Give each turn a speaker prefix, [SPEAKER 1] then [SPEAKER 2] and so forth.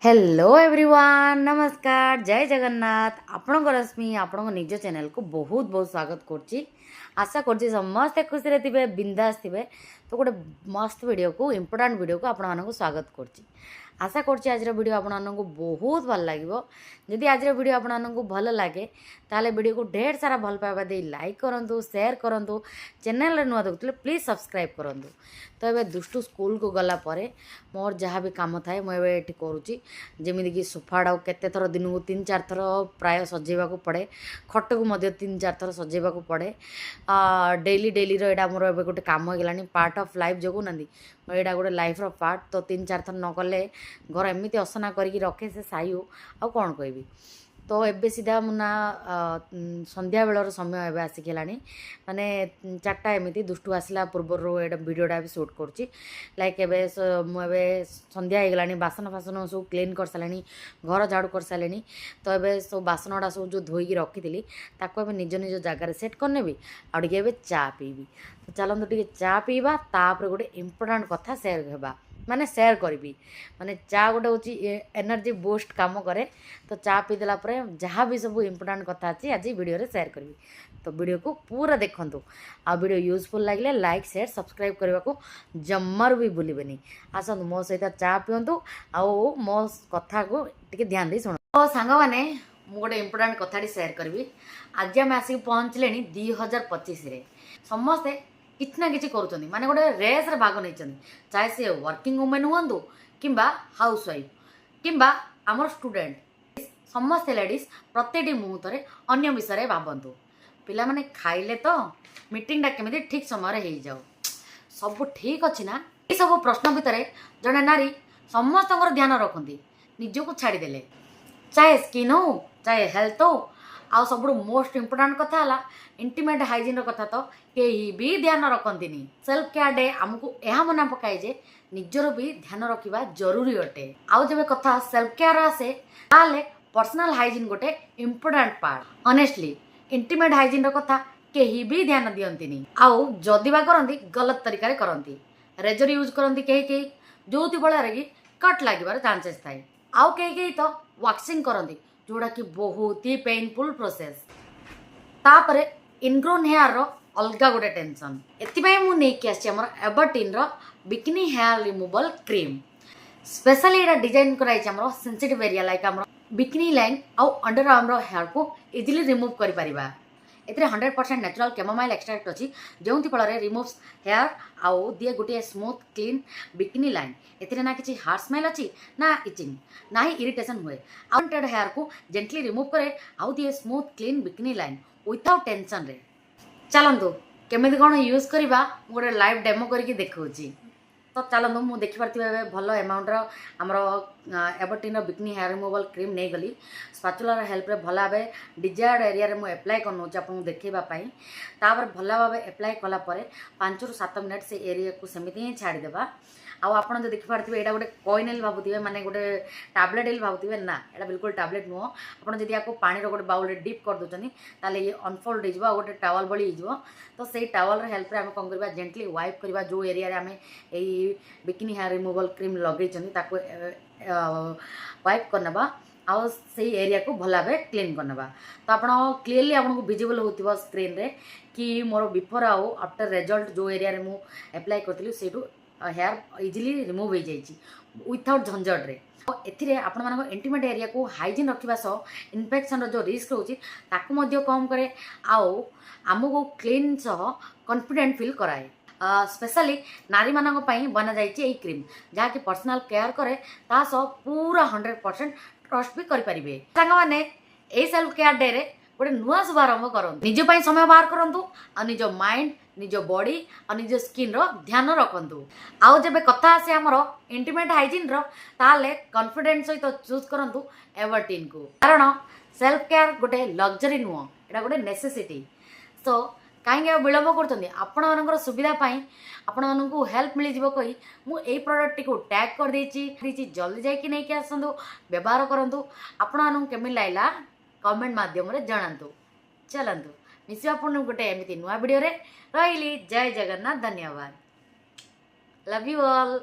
[SPEAKER 1] Hello everyone नमस्कार जय जगन्नाथ आपणको रश्मि आपण निज चैनल को बहुत बहुत स्वागत करुच्ची आशा करुच्ची समस्ते खुशी थे बिंदास थे तो गोटे मस्त वीडियो को इम्पोर्टाट वीडियो को आपण स्वागत करुच्ची आशा करुच्ची आज वीडियो आपण बहुत भल लगे जदि आज वीडियो आपण भल लगे ताले वीडियो को ढेर सारा भल पाइबा दे लाइक करूँ शेयर करूँ चैनल नुआ देखुले प्लीज सब्सक्राइब करूँ तो ये दुष्टू स्कूल को गला परे मोर जहाँ भी काम थाए मुझे करुच्ची जमीक सोफाटा केते थर दिन को 3-4 थर प्राय सजेवा पड़े खट को 3-4 थर सजेवा पड़े डेली डेली रा मोर ए गोटे कम हो गलानी पार्ट ऑफ लाइफ जो ना यहाँ गोटे लाइफ रो पार्ट तो 3-4 थर न कले घर एमती असना करके रखे से साई आ कौन कहबी तो एबे सीधा मुना संध्या बेलर समय एवं आसिक माने 4टा एमती दुष्टू आसला पूर्वर एटा वीडियोटा भी शूट करुच्ची लाइक मुझे संध्या हो गलानी बासन फासन सब क्लीन कर सारे घर झाड़ू कर सारे तो ये सब बासन गुड़ा सब जो धोईकी रखी ताको निज निज जगार सेट करनेबी आगे चा पीबी तो चलते टे चा पीवा तापर गोटे इम्पोर्टाट कथा सेयार होगा माने शेयर करी माने चा गोटे हूँ एनर्जी बूस्ट काम करे तो चा पीदेला जहाँ भी सब इम्पोर्टाट कथा अच्छी आज वीडियो रे शेयर करी तो वीडियो को पूरा देखंतु आ वीडियो यूजफुल लगे लाइक शेयर सब्सक्राइब करने को जम्मार भी भूलें आसतु मो सहित चा पिंतु आउ मो कथा को टे ध्यान दे शुण तो सांग मैंने मुझे गोटे इम्पोर्टाट कथाटी शेयर करी आज आम आसिक पहुँचले 2025 समस्ते किसी ना कि करुँच माने गोटे रेस रे भाग नहीं चाहे सी वर्किंग वुमेन हूँ कि हाउस वाइफ कि आमर स्टूडेंट समस्ते लेडीज प्रत्येक मुहूर्त अन्य विषय भावतु पिला माने खाइले तो मीटिंगटा केमी ठीक समय हो जाओ सब ठीक अच्छी ना ये सब प्रश्न भितर जड़े नारी समस्त ध्यान रखती निजक छाड़देले चाहे स्किन हो चाहे हेल्थ हो आ सब मोस्ट इम्पोर्टाट कथा है इंटीमेट हाइजीन कथा तो कहीं भी ध्यान रखती सेल्फ केयर डे आमको यह मना पकाए जे निजर भी ध्यान रखा जरूरी अटे आउ जब कथा सेल्फ केयर आसे ताले पर्सनल हाइजीन गोटे important part honestly intimate hygiene कथा कहीं भी ध्यान दियंती आउ जदि बा करती गलत तरीका करती रेजर यूज करती कहीं जो फल कि कट लगे चांसेस थाए आउ कहीं तो वैक्सिंग करती जोड़ा कि बहुत ही पेनफुल प्रोसेस तापर इनग्रोन हेयर रो अलगा गोटे टेंशन एतिपाई मु नेकी आछि हमर एबरटीन रो bikini hair removal cream specially एटा डिजाइन कराई छ हमर सेंसिटिव एरिया लाइक हमर बिकिनी लाइन आउ अंडर आर्म रो हेयर को इजीली रिमूव करि परिबा एथिरे 100% नेचुरल कैमोमाइल एक्सट्रैक्ट अछि जेउंति फल रे रिमूव्स हेयर आउ दिए गोटे स्मूथ क्लीन बिकिनी लाइन एथिरे ना किछि हार्ड स्मेल अछि ना इचिंग ना ही इरिटेशन हुए आउंटेड हेयर को जेंटली रिमूव करे आउ दिए smooth clean bikini line without tension रे चलतु केमी कौन यूज करवा गोटे लाइव डेमो करके देखी तो चलतु मुझे देखिपारे भल एमाउंट आमर एबरटीन बिकनी हेयर रिमूवल क्रीम नहीं गली स्पाचुलार हेल्प रे भल भाव डिजायर्ड एरिया मुझे एप्लाय कर आपको देखापी तापर भल भाव एप्लाय कलापर 5 ରୁ 7 मिनट से एरिया को सेमती ही छाड़देवा आप जो देखिपारे यहाँ गोटे कॉइन भावुए माने गोटे टैबलेट भावुए ना यहाँ बिल्कुल टैबलेट नुह आपड़ जब पानी गोटे बाउल डीप कर दूसरी ताले ये अनफोल्ड हो गोटे टावल भली हो तो से टावल हेल्प रे आम कौन करवा जेंटली वाइप करवा जो एरिया आम यही बिकिनी हेयर रिमूवल क्रीम लगे वाइप करना आउ से एरिया को भल भाव क्लीन करना तो आप क्लीयरली आपको विजिबल हो स्क्रीन रे कि मोर बिफोर आउ आफ्टर रिजल्ट जो एरिया रे मु एप्लाय करथिलु सेटू हेयर इजिली रिमूव हो जाइए विथआउट झंझट रे एथिरे आपण मानको इंटीमेट एरिया को हाइजीन रखिबा सह इन्फेक्शन रो जो रिस्क होची ताकू मध्य कम करे आउ आमको क्लीन सह कॉन्फिडेंट फील कराए स्पेशली नारी मानक पई बना जाइए यही क्रीम जहाँ कि पर्सनल केयर करे ता सह पूरा 100% ट्रस्ट भी करि परिबे संग माने ए सेल्फ केयर डे रे गोटे नुआ शुभारंभ करूँ निज समय बाहर करूँ आ निज माइंड निज बॉडी और निज स्किन रो ध्यान रखु आउ जब कथा आसे आमर इंटीमेट हाइजीन रो ताले कॉन्फिडेंस सहित चूज करूँ एबरटीन को कारण सेल्फ केयर गोटे लग्जरी नुह एटा गोटे नेसेसिटी सो कहीं विलम्ब कर सुविधापी आपण मानू हेल्प मिल जाव कही मुझे प्रोडक्ट को टैग कर देती जल्दी जाकि नहीं आसतु व्यवहार करूँ आपण मानू केमी लागला कमेंट माध्यम जनातु चलतु मिसा पुणी गोटे एमती नुआ वीडियो रे रही जय जगन्नाथ धन्यवाद लव यू ऑल।